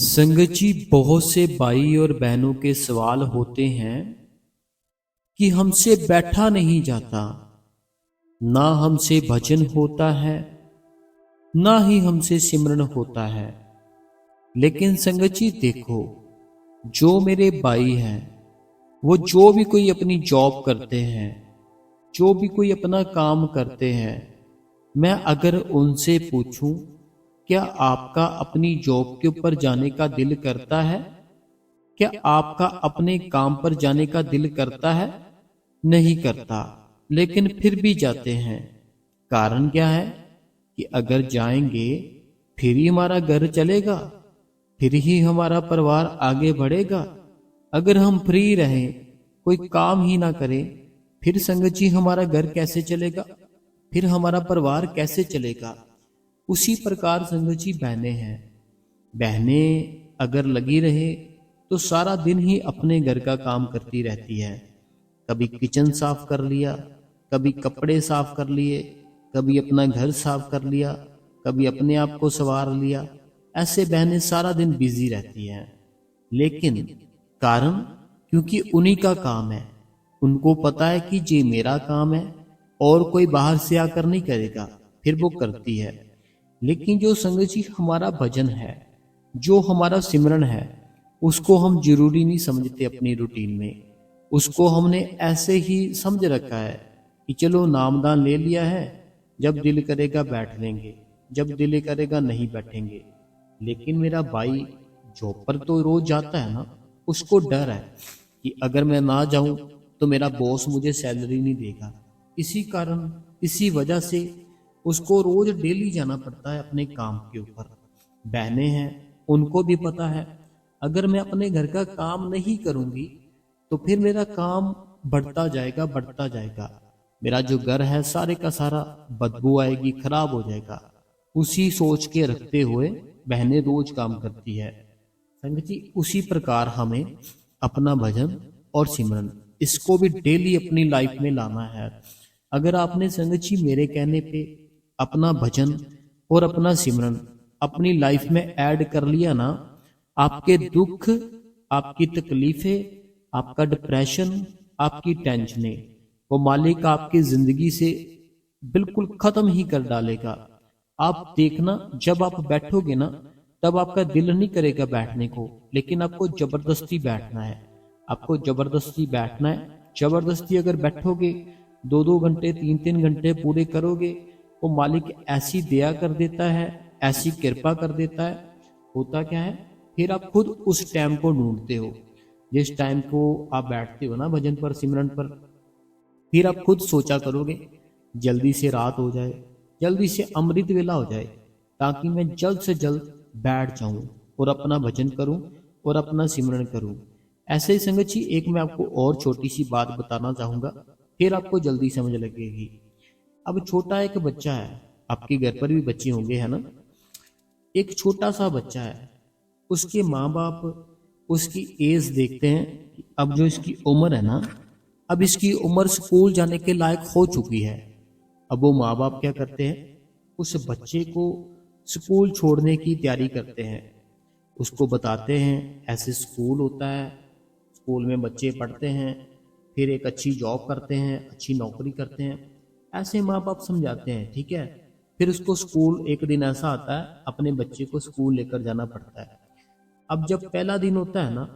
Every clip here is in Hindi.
संगत जी, बहुत से भाई और बहनों के सवाल होते हैं कि हमसे बैठा नहीं जाता, ना हमसे भजन होता है, ना ही हमसे सिमरन होता है। लेकिन संगत जी देखो, जो मेरे भाई हैं, वो जो भी कोई अपनी जॉब करते हैं, जो भी कोई अपना काम करते हैं, मैं अगर उनसे पूछूं, क्या आपका अपनी जॉब के ऊपर जाने का दिल करता है? क्या आपका अपने काम पर जाने का दिल करता है? नहीं करता, लेकिन फिर भी जाते हैं। कारण क्या है कि अगर जाएंगे फिर ही हमारा घर चलेगा, फिर ही हमारा परिवार आगे बढ़ेगा। अगर हम फ्री रहें, कोई काम ही ना करें, फिर संगत जी हमारा घर कैसे चलेगा? फिर हमारा परिवार कैसे चलेगा? उसी प्रकार संगत जी बहनें हैं। बहनें अगर लगी रहे तो सारा दिन ही अपने घर का काम करती रहती है। कभी किचन साफ कर लिया, कभी कपड़े साफ कर लिए, कभी अपना घर साफ कर लिया, कभी अपने आप को संवार लिया। ऐसे बहनें सारा दिन बिजी रहती हैं। लेकिन कारण, क्योंकि उन्हीं का काम है। उनको पता है कि ये मेरा काम है और कोई बाहर से आकर नहीं करेगा, फिर वो करती है। लेकिन जो संगत जी हमारा भजन है, जो हमारा सिमरन है, उसको हम जरूरी नहीं समझते अपनी रूटीन में। उसको हमने ऐसे ही समझ रखा है कि चलो नामदान ले लिया है, जब दिल करेगा बैठ लेंगे, जब दिल करेगा नहीं बैठेंगे। लेकिन मेरा भाई जॉब पर तो रोज जाता है ना, उसको डर है कि अगर मैं ना जाऊं तो मेरा बॉस मुझे सैलरी नहीं देगा। इसी कारण, इसी वजह से उसको रोज डेली जाना पड़ता है अपने काम के ऊपर। बहनें हैं, उनको भी पता है अगर मैं अपने घर का काम नहीं करूंगी तो फिर मेरा काम बढ़ता जाएगा, बढ़ता जाएगा। मेरा जो घर है सारे का सारा बदबू आएगी, खराब हो जाएगा। उसी सोच के रखते हुए बहनें रोज काम करती है। संगत जी उसी प्रकार हमें अपना भजन और सिमरन, इसको भी डेली अपनी लाइफ में लाना है। अगर आपने संगत जी मेरे कहने पे अपना भजन और अपना सिमरन अपनी लाइफ में ऐड कर लिया ना, आपके दुख, आपकी तकलीफें, आपका डिप्रेशन, आपकी टेंशनें, वो मालिक आपकी जिंदगी से बिल्कुल खत्म ही कर डालेगा। आप देखना, जब आप बैठोगे ना, तब आपका दिल नहीं करेगा बैठने को, लेकिन आपको जबरदस्ती बैठना है। आपको जबरदस्ती बैठना है। जबरदस्ती अगर बैठोगे, 2-2 घंटे, 3-3 घंटे पूरे करोगे, वो मालिक ऐसी दया कर देता है, ऐसी कृपा कर देता है। होता क्या है, फिर आप खुद उस टाइम को ढूंढते हो, जिस टाइम को आप बैठते हो ना भजन पर, सिमरन पर। फिर आप खुद सोचा करोगे, जल्दी से रात हो जाए, जल्दी से अमृत वेला हो जाए, ताकि मैं जल्द से जल्द बैठ जाऊं और अपना भजन करूं और अपना सिमरन करूं। ऐसे ही संगत जी एक मैं आपको और छोटी सी बात बताना चाहूंगा, फिर आपको जल्दी समझ लगेगी। अब छोटा एक बच्चा है, आपके घर पर भी बच्चे होंगे है ना। एक छोटा सा बच्चा है, उसके माँ बाप उसकी एज देखते हैं कि अब जो इसकी उम्र है ना, अब इसकी उम्र स्कूल जाने के लायक हो चुकी है। अब वो माँ बाप क्या करते हैं, उस बच्चे को स्कूल छोड़ने की तैयारी करते हैं। उसको बताते हैं ऐसे स्कूल होता है, स्कूल में बच्चे पढ़ते हैं, फिर एक अच्छी जॉब करते हैं, अच्छी नौकरी करते हैं। ऐसे माँ बाप समझाते हैं, ठीक है। फिर उसको स्कूल, एक दिन ऐसा आता है अपने बच्चे को स्कूल लेकर जाना पड़ता है। अब जब पहला दिन होता है ना,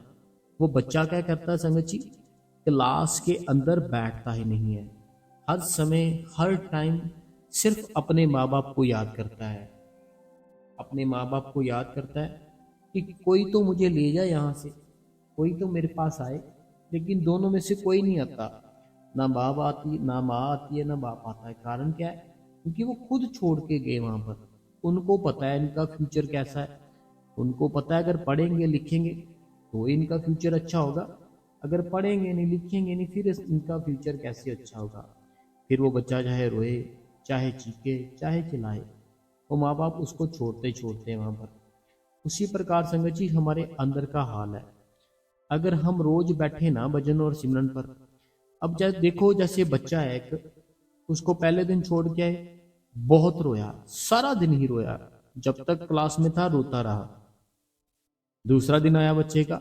वो बच्चा क्या करता है संगत जी, क्लास के अंदर बैठता ही नहीं है। हर समय, हर टाइम सिर्फ अपने माँ बाप को याद करता है। अपने माँ बाप को याद करता है कि कोई तो मुझे ले जाए यहाँ से, कोई तो मेरे पास आए। लेकिन दोनों में से कोई नहीं आता, ना बाप आती, ना माँ आती है, ना बाप आता है। कारण क्या है, क्योंकि वो खुद छोड़ के गए वहां पर। उनको पता है इनका फ्यूचर कैसा है, उनको पता है अगर पढ़ेंगे लिखेंगे तो इनका फ्यूचर अच्छा होगा, अगर पढ़ेंगे नहीं लिखेंगे नहीं फिर इनका फ्यूचर कैसे अच्छा होगा। फिर वो बच्चा चाहे रोए, चाहे चीखे, चाहे चिल्लाए, वो माँ बाप उसको छोड़ते छोड़ते हैं वहां पर। उसी प्रकार संगत जी हमारे अंदर का हाल है। अगर हम रोज बैठे ना भजन और सिमरन पर, अब जैसे देखो, जैसे बच्चा है एक, उसको पहले दिन छोड़ के आए, बहुत रोया, सारा दिन ही रोया, जब तक क्लास में था रोता रहा। दूसरा दिन आया बच्चे का,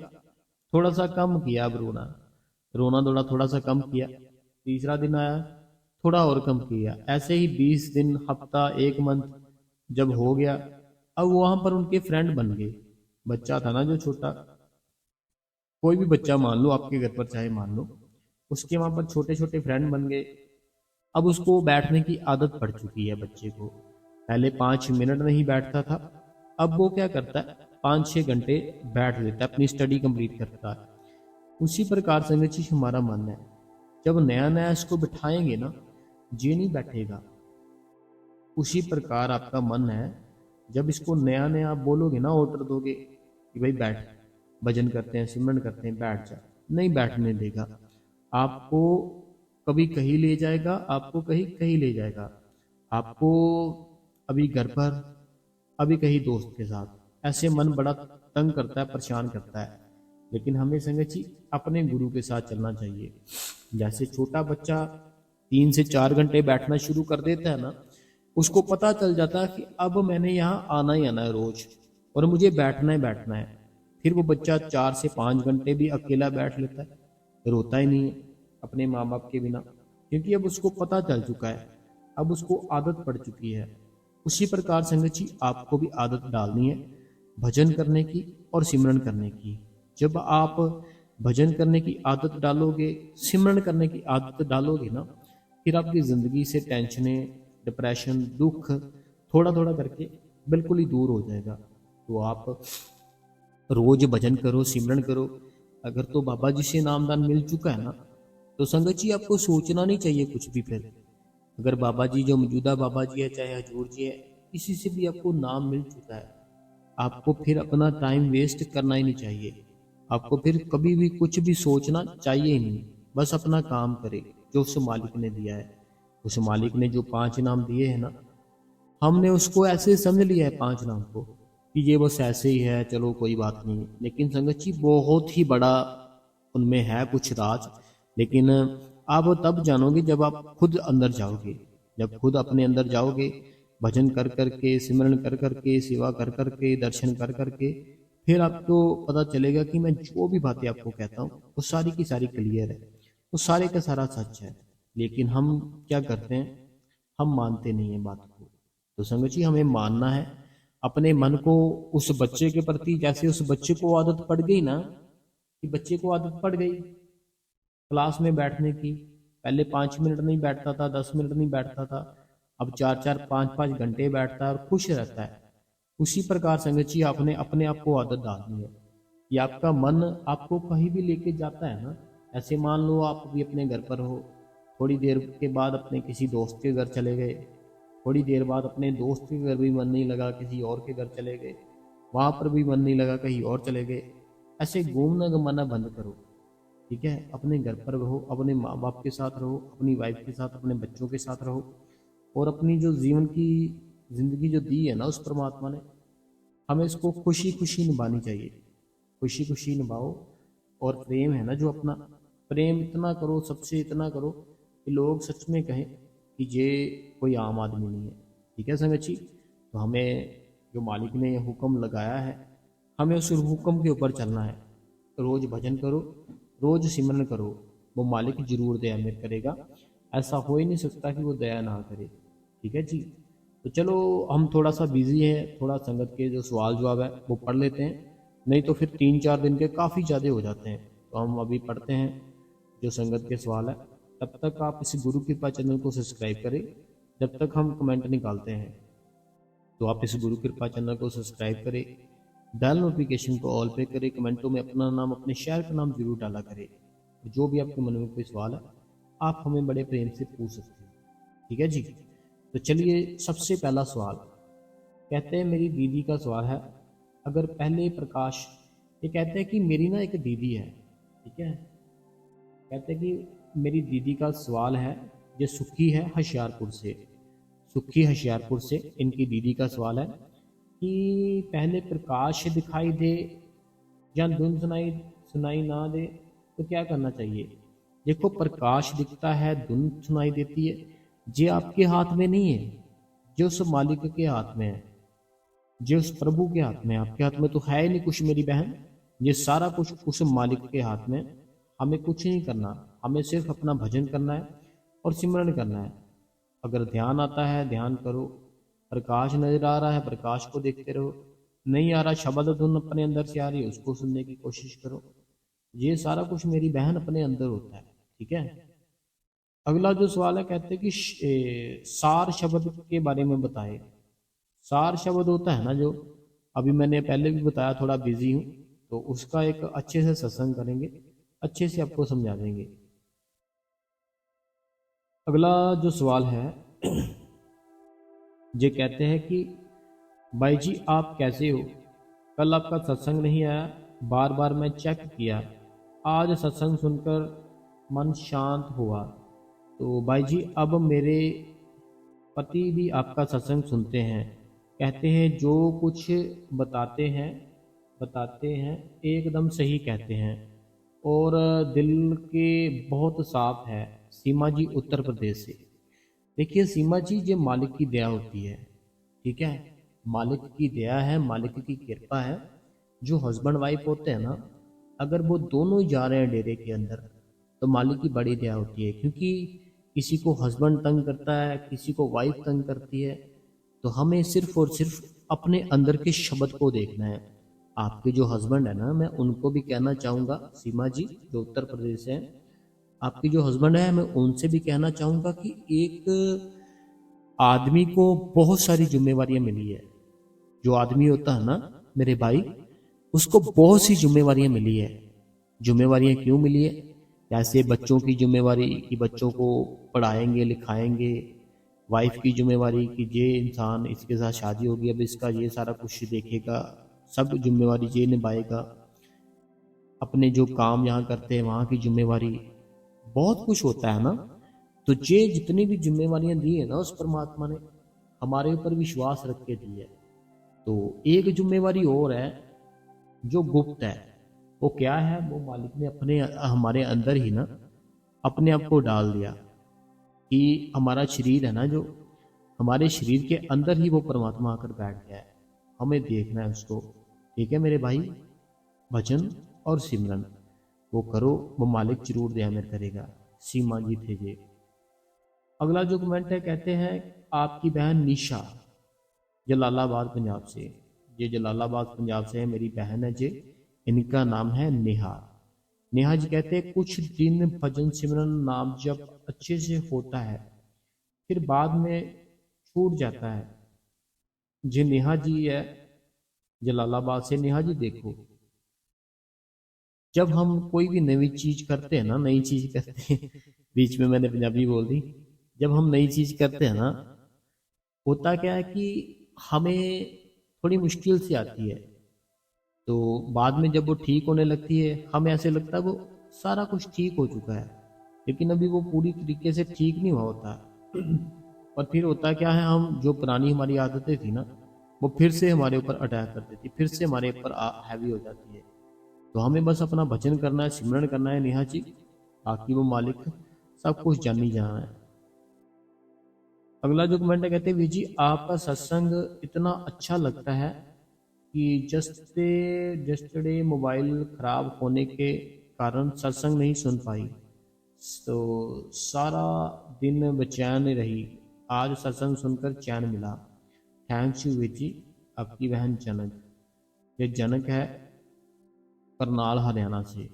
थोड़ा सा कम किया अब रोना, रोना धोना थोड़ा सा कम किया। तीसरा दिन आया, थोड़ा और कम किया। ऐसे ही 20 दिन, हफ्ता, एक मंथ जब हो गया, अब वहां पर उनके फ्रेंड बन गए। बच्चा था ना जो छोटा, कोई भी बच्चा मान लो आपके घर पर चाहे मान लो, उसके वहां पर छोटे छोटे फ्रेंड बन गए। अब उसको बैठने की आदत पड़ चुकी है बच्चे को। पहले 5 मिनट नहीं बैठता था, अब वो क्या करता है, 5-6 घंटे बैठ लेता है, अपनी स्टडी कंप्लीट करता है। उसी प्रकार संगत जी हमारा मन है, जब नया नया इसको बिठाएंगे ना, ये नहीं बैठेगा। उसी प्रकार आपका मन है, जब इसको नया नया आप बोलोगे ना, ऑर्डर दोगे कि भाई बैठ, भजन करते हैं, सिमरन करते हैं, बैठ जा, नहीं बैठने देगा। आपको कभी कहीं ले जाएगा, आपको कहीं कहीं ले जाएगा, आपको अभी घर पर, अभी कहीं दोस्त के साथ। ऐसे मन बड़ा तंग करता है, परेशान करता है। लेकिन हमें संगत जी अपने गुरु के साथ चलना चाहिए। जैसे छोटा बच्चा 3 से 4 घंटे बैठना शुरू कर देता है ना, उसको पता चल जाता है कि अब मैंने यहाँ आना ही आना है रोज, और मुझे बैठना ही बैठना है। फिर वो बच्चा 4 से 5 घंटे भी अकेला बैठ लेता है, रोता ही नहीं है अपने माँ बाप के बिना, क्योंकि अब उसको पता चल चुका है, अब उसको आदत पड़ चुकी है। उसी प्रकार संगत जी आपको भी आदत डालनी है भजन करने की और सिमरन करने की। जब आप भजन करने की आदत डालोगे, सिमरन करने की आदत डालोगे ना, फिर आपकी ज़िंदगी से टेंशनें, डिप्रेशन, दुख थोड़ा थोड़ा करके बिल्कुल ही दूर हो जाएगा। तो आप रोज भजन करो, सिमरन करो। अगर तो बाबा जी से नामदान मिल चुका है ना, तो संगत जी आपको सोचना नहीं चाहिए कुछ भी। फिर अगर बाबा जी जो मौजूदा बाबा जी है, चाहे हजूर जी है, किसी से भी आपको नाम मिल चुका है, आपको फिर अपना टाइम वेस्ट करना ही नहीं चाहिए। आपको फिर कभी भी कुछ भी सोचना चाहिए ही नहीं। बस अपना काम करे जो उस मालिक ने दिया है। उस मालिक ने जो 5 नाम दिए हैं ना, हमने उसको ऐसे समझ लिया है 5 नाम को कि ये बस ऐसे ही है, चलो कोई बात नहीं। लेकिन संगत जी बहुत ही बड़ा उनमें है कुछ राज। लेकिन आप तब जानोगे जब आप खुद अंदर जाओगे, जब खुद अपने अंदर जाओगे, भजन कर करके, सिमरन कर करके, सेवा कर करके, दर्शन कर करके, फिर आपको पता चलेगा कि मैं जो भी बातें आपको कहता हूँ वो सारी की सारी क्लियर है, वो सारे का सारा सच है। लेकिन हम क्या करते हैं, हम मानते नहीं है बात को। तो संगत जी हमें मानना है अपने मन को उस बच्चे के प्रति। जैसे उस बच्चे को आदत पड़ गई ना, कि बच्चे को आदत पड़ गई क्लास में बैठने की, पहले 5 मिनट नहीं बैठता था, 10 मिनट नहीं बैठता था, अब 4-4, 5-5 घंटे बैठता है और खुश रहता है। उसी प्रकार संगत जी आपने अपने आप को आदत डालनी है कि आपका मन आपको कहीं भी लेके जाता है ना। ऐसे मान लो आप भी अपने घर पर हो, थोड़ी देर के बाद अपने किसी दोस्त के घर चले गए, थोड़ी देर बाद अपने दोस्त के घर भी मन नहीं लगा, किसी और के घर चले गए, वहां पर भी मन नहीं लगा, कहीं और चले गए। ऐसे घूमना घमाना बंद करो, ठीक है। अपने घर पर रहो, अपने माँ बाप के साथ रहो, अपनी वाइफ के साथ, अपने बच्चों के साथ रहो, और अपनी जो जीवन की जिंदगी जो दी है ना उस परमात्मा ने, हमें इसको खुशी खुशी निभानी चाहिए। खुशी खुशी निभाओ। और प्रेम है ना जो अपना, प्रेम इतना करो, सबसे इतना करो कि लोग सच में कहें कि ये कोई आम आदमी नहीं है। ठीक है संगत जी, तो हमें जो मालिक ने ये हुक्म लगाया है, हमें उस हुक्म के ऊपर चलना है। रोज भजन करो, रोज सिमरन करो, वो मालिक जरूर दया मेर करेगा। ऐसा हो ही नहीं सकता कि वो दया ना करे। ठीक है जी। तो चलो हम थोड़ा सा बिजी हैं, थोड़ा संगत के जो सवाल जवाब है वो पढ़ लेते हैं, नहीं तो फिर 3-4 दिन के काफ़ी ज़्यादा हो जाते हैं। तो हम अभी पढ़ते हैं जो संगत के सवाल है। तब तक आप इस गुरु कृपा चैनल को सब्सक्राइब करें, जब तक हम कमेंट निकालते हैं। तो आप इस गुरु कृपा चैनल को सब्सक्राइब करें, बेल नोटिफिकेशन को ऑल पे करें, कमेंटों में अपना नाम, अपने शहर का नाम जरूर डाला करें। जो भी आपके मन में कोई सवाल है आप हमें बड़े प्रेम से पूछ सकते हैं। ठीक है जी। तो चलिए सबसे पहला सवाल, कहते हैं मेरी दीदी का सवाल है, अगर पहले प्रकाश, ये कहते हैं कि मेरी ना एक दीदी है, ठीक है। कहते हैं कि मेरी दीदी का सवाल है, ये सुखी है होशियारपुर से, सुखी होशियारपुर से इनकी दीदी का सवाल है कि पहले प्रकाश दिखाई दे या धुंध सुनाई सुनाई ना दे तो क्या करना चाहिए। देखो प्रकाश दिखता है, धुंध सुनाई देती है, ये आपके हाथ में नहीं है, जो उस मालिक के हाथ में है। ये उस प्रभु के हाथ में, आपके हाथ में तो है ही नहीं कुछ मेरी बहन। ये सारा कुछ उस मालिक के हाथ में। हमें कुछ नहीं करना, हमें सिर्फ अपना भजन करना है और सिमरन करना है। अगर ध्यान आता है ध्यान करो, प्रकाश नजर आ रहा है प्रकाश को देखते रहो, नहीं आ रहा शब्द धुन अपने अंदर से आ रही है उसको सुनने की कोशिश करो। ये सारा कुछ मेरी बहन अपने अंदर होता है। ठीक है। अगला जो सवाल है, कहते हैं कि सार शब्द के बारे में बताए। सार शब्द होता है ना जो, अभी मैंने पहले भी बताया, थोड़ा बिजी हूँ, तो उसका एक अच्छे से सत्संग करेंगे, अच्छे से आपको समझा देंगे। अगला जो सवाल है ये कहते हैं कि भाई जी आप कैसे हो, कल आपका सत्संग नहीं आया, बार बार मैं चेक किया, आज सत्संग सुनकर मन शांत हुआ। तो भाई जी अब मेरे पति भी आपका सत्संग सुनते हैं, कहते हैं जो कुछ बताते हैं एकदम सही कहते हैं और दिल के बहुत साफ है। सीमा जी उत्तर प्रदेश से। देखिए सीमा जी, ये मालिक की दया होती है। ठीक है, मालिक की दया है, मालिक की कृपा है। जो हस्बैंड वाइफ होते हैं ना, अगर वो दोनों ही जा रहे हैं डेरे के अंदर, तो मालिक की बड़ी दया होती है। क्योंकि किसी को हस्बैंड तंग करता है, किसी को वाइफ तंग करती है, तो हमें सिर्फ और सिर्फ अपने अंदर के शब्द को देखना है। आपके जो हस्बैंड है ना, मैं उनको भी कहना चाहूँगा, सीमा जी जो उत्तर प्रदेश से हैं, आपके जो हस्बैंड है मैं उनसे भी कहना चाहूँगा कि एक आदमी को बहुत सारी जिम्मेवारियां मिली है। जो आदमी होता है ना मेरे भाई, उसको बहुत सी जिम्मेवारियां मिली है। जिम्मेवारियां क्यों मिली है? जैसे बच्चों की जिम्मेवारी कि बच्चों को पढ़ाएंगे लिखाएंगे, वाइफ की जिम्मेवारी कि ये इंसान इसके साथ शादी होगी, अब इसका ये सारा कुछ देखेगा, सब जिम्मेवारी ये निभाएगा। अपने जो काम यहाँ करते हैं वहाँ की जिम्मेवारी, बहुत कुछ होता है ना। तो ये जितनी भी जिम्मेवारियां दी है ना उस परमात्मा ने, हमारे ऊपर विश्वास रख के दी है। तो एक जिम्मेवारी और है जो गुप्त है। वो क्या है? वो मालिक ने अपने हमारे अंदर ही ना अपने आप को डाल दिया कि हमारा शरीर है ना, जो हमारे शरीर के अंदर ही वो परमात्मा आकर बैठ गया है। हमें देखना है उसको। ठीक है मेरे भाई, भजन और सिमरन वो करो, वो मालिक जरूर दया में करेगा। सीमा जी थे ये। अगला जो कमेंट है, कहते हैं आपकी बहन निशा जलालाबाद पंजाब से। ये जलालाबाद पंजाब से है, मेरी बहन है जे। इनका नाम है नेहा। नेहा जी कहते हैं कुछ दिन भजन सिमरन नाम जब अच्छे से होता है, फिर बाद में छूट जाता है। जी नेहा जी है जलालाबाद से। नेहा जी देखो, जब हम कोई भी नई चीज करते हैं ना, नई चीज करते हैं बीच में मैंने पंजाबी बोल दी। जब हम नई चीज करते हैं ना, होता क्या है कि हमें थोड़ी मुश्किल सी आती है, तो बाद में जब वो ठीक होने लगती है, हमें ऐसे लगता है वो सारा कुछ ठीक हो चुका है, लेकिन अभी वो पूरी तरीके से ठीक नहीं हुआ होता। और फिर होता क्या है, हम जो पुरानी हमारी आदतें थी ना, वो फिर से हमारे ऊपर अटैक कर देती, फिर से हमारे ऊपर हैवी हो जाती है। तो हमें बस अपना भजन करना है, सिमरन करना है नेहा जी, बाकी वो मालिक सब कुछ जानी जहाँ है। अगला जो कमेंट है, कहते हैं वी जी आपका सत्संग इतना अच्छा लगता है कि जस्टरडे मोबाइल खराब होने के कारण सत्संग नहीं सुन पाई, तो सारा दिन बेचैन रही, आज सत्संग सुनकर चैन मिला। Thanks you Veer ji. आपकी बहन जनक। ये जनक है करनाल हरियाणा से।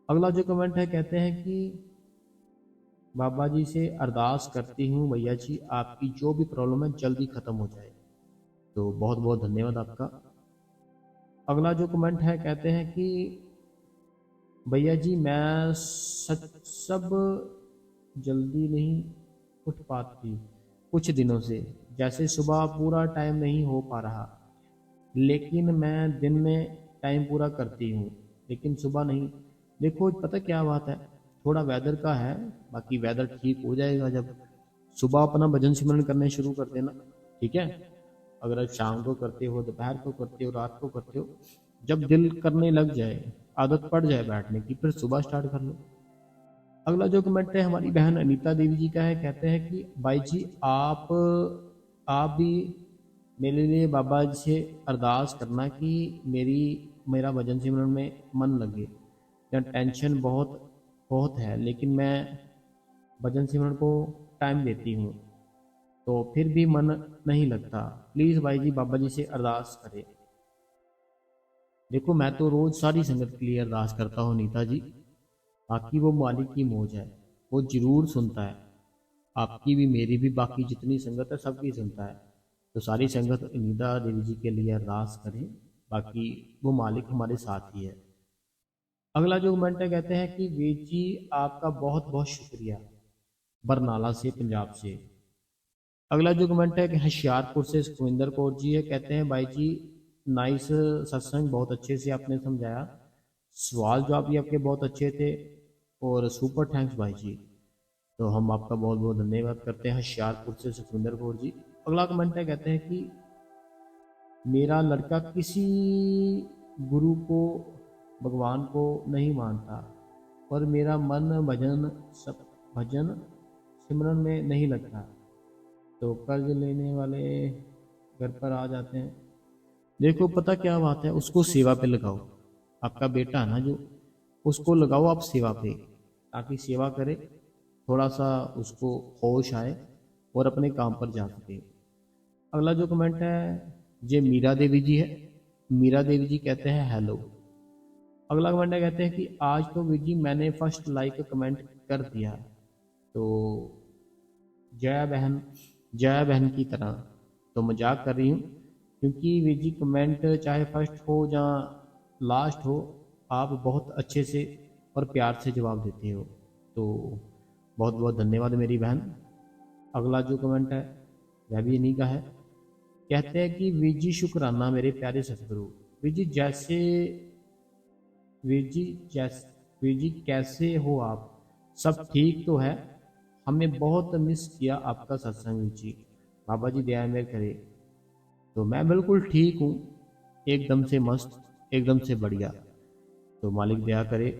अगला जो कमेंट है, कहते हैं कि बाबा जी से अरदास करती हूँ भैया जी आपकी जो भी प्रॉब्लम है जल्दी खत्म हो जाए। तो बहुत बहुत धन्यवाद आपका। अगला जो कमेंट है, कहते हैं कि भैया जी मैं सब जल्दी नहीं उठ पाती कुछ दिनों से, जैसे सुबह पूरा टाइम नहीं हो पा रहा, लेकिन मैं दिन में टाइम पूरा करती हूँ, लेकिन सुबह नहीं। देखो पता क्या बात है, थोड़ा वेदर का है, बाकी वेदर ठीक हो जाएगा जब सुबह अपना भजन सिमरन करने शुरू कर देना। ठीक है, अगर आप शाम को करते हो, दोपहर को करते हो, रात को करते हो, जब दिल करने लग जाए, आदत पड़ जाए बैठने की, फिर सुबह स्टार्ट कर लो। अगला जो कमेंट है हमारी बहन अनीता देवी जी का है, कहते हैं कि भाई जी आप भी मेरे लिए बाबा जी से अरदास करना कि मेरा भजन सिमरन में मन लगे। या टेंशन बहुत बहुत है, लेकिन मैं भजन सिमरन को टाइम देती हूँ तो फिर भी मन नहीं लगता। प्लीज़ भाई जी बाबा जी से अरदास करें। देखो मैं तो रोज़ सारी संगत के लिए अरदास करता हूँ नीता जी। बाकी वो मालिक की मौज है, वो ज़रूर सुनता है। आपकी भी मेरी भी बाकी जितनी संगत है सबकी सुनता है। तो सारी संगत नीता देवी जी के लिए अरदास करें। बाकी वो मालिक हमारे साथ ही है। अगला जो कमेंट है, कहते हैं कि वीर जी आपका बहुत बहुत शुक्रिया, बरनाला से पंजाब से। अगला जो कमेंट है कि होशियारपुर से सुखविंदर कौर जी है, कहते हैं भाई जी नाइस सत्संग, बहुत अच्छे से आपने समझाया, सवाल जवाब भी आपके बहुत अच्छे थे और सुपर थैंक्स भाई जी। तो हम आपका बहुत बहुत धन्यवाद करते हैं होशियारपुर से सुखविंदर कौर जी। अगला कमेंट है, कहते हैं कि मेरा लड़का किसी गुरु को भगवान को नहीं मानता, पर मेरा मन भजन सिमरन में नहीं लगता, तो कर्ज लेने वाले घर पर आ जाते हैं। देखो पता क्या बात है, उसको सेवा पे लगाओ। आपका बेटा है ना जो, उसको लगाओ आप सेवा पे, ताकि सेवा करे, थोड़ा सा उसको होश आए और अपने काम पर जा सके। अगला जो कमेंट है ये मीरा देवी जी है। मीरा देवी जी कहते हैं हेलो। अगला कमेंट है, कहते हैं कि आज तो वीर जी मैंने फर्स्ट लाइक कमेंट कर दिया, तो जया बहन की तरह। तो मजाक कर रही हूँ, क्योंकि वीर जी कमेंट चाहे फर्स्ट हो या लास्ट हो, आप बहुत अच्छे से और प्यार से जवाब देते हो। तो बहुत बहुत धन्यवाद मेरी बहन। अगला जो कमेंट है वह भी इन्हीं का है। कहते हैं कि वीर जी शुक्राना मेरे प्यारे सतगुरु। वीर जी जैसे वीर जी जैसे वीर जी कैसे हो आप, सब ठीक तो है? हमने बहुत मिस किया आपका सत्संग वीर जी, बाबा जी दया मेर करे। तो मैं बिल्कुल ठीक हूँ, एकदम से मस्त, एकदम से बढ़िया। तो मालिक दया करे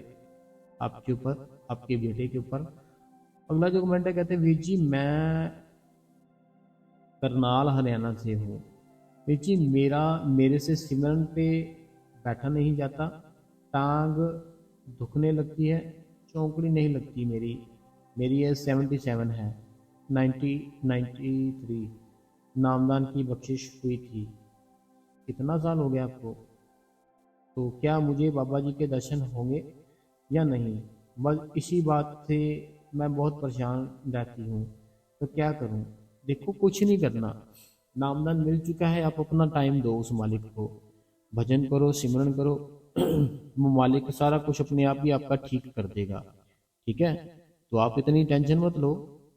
आपके ऊपर, आपके बेटे के ऊपर। अगला जो कमेंट है, कहते हैं वीर जी मैं करनाल हरियाणा से हूँ। वीर जी मेरे से सिमरन पे बैठा नहीं जाता, टांग दुखने लगती है, चौंकड़ी नहीं लगती। मेरी एज 77 है, 93 नामदान की बख्शिश हुई थी। कितना साल हो गया आपको? तो क्या मुझे बाबा जी के दर्शन होंगे या नहीं? बस इसी बात से मैं बहुत परेशान रहती हूँ, तो क्या करूँ? देखो कुछ नहीं करना, नामदान मिल चुका है, आप अपना टाइम दो उस मालिक को, भजन करो, सिमरन करो। वो मालिक सारा कुछ अपने आप ही आपका ठीक कर देगा। ठीक है, तो आप इतनी टेंशन मत लो।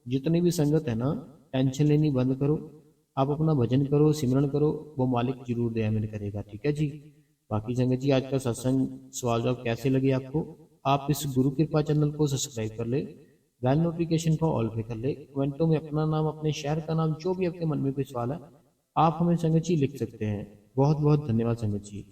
जितनी भी संगत है ना, टेंशन लेनी बंद करो, आप अपना भजन करो, सिमरन करो, वो मालिक जरूर दया मिल करेगा। ठीक है जी। बाकी संगत जी आज का सत्संग सवाल जवाब कैसे लगे आपको? आप इस गुरु कृपा चैनल को सब्सक्राइब कर ले, बेल नोटिफिकेशन को ऑल पे कर ले, कमेंटों में अपना नाम, अपने शहर का नाम, जो भी आपके मन में कोई सवाल है आप हमें संगत जी लिख सकते हैं। बहुत बहुत धन्यवाद संगत जी।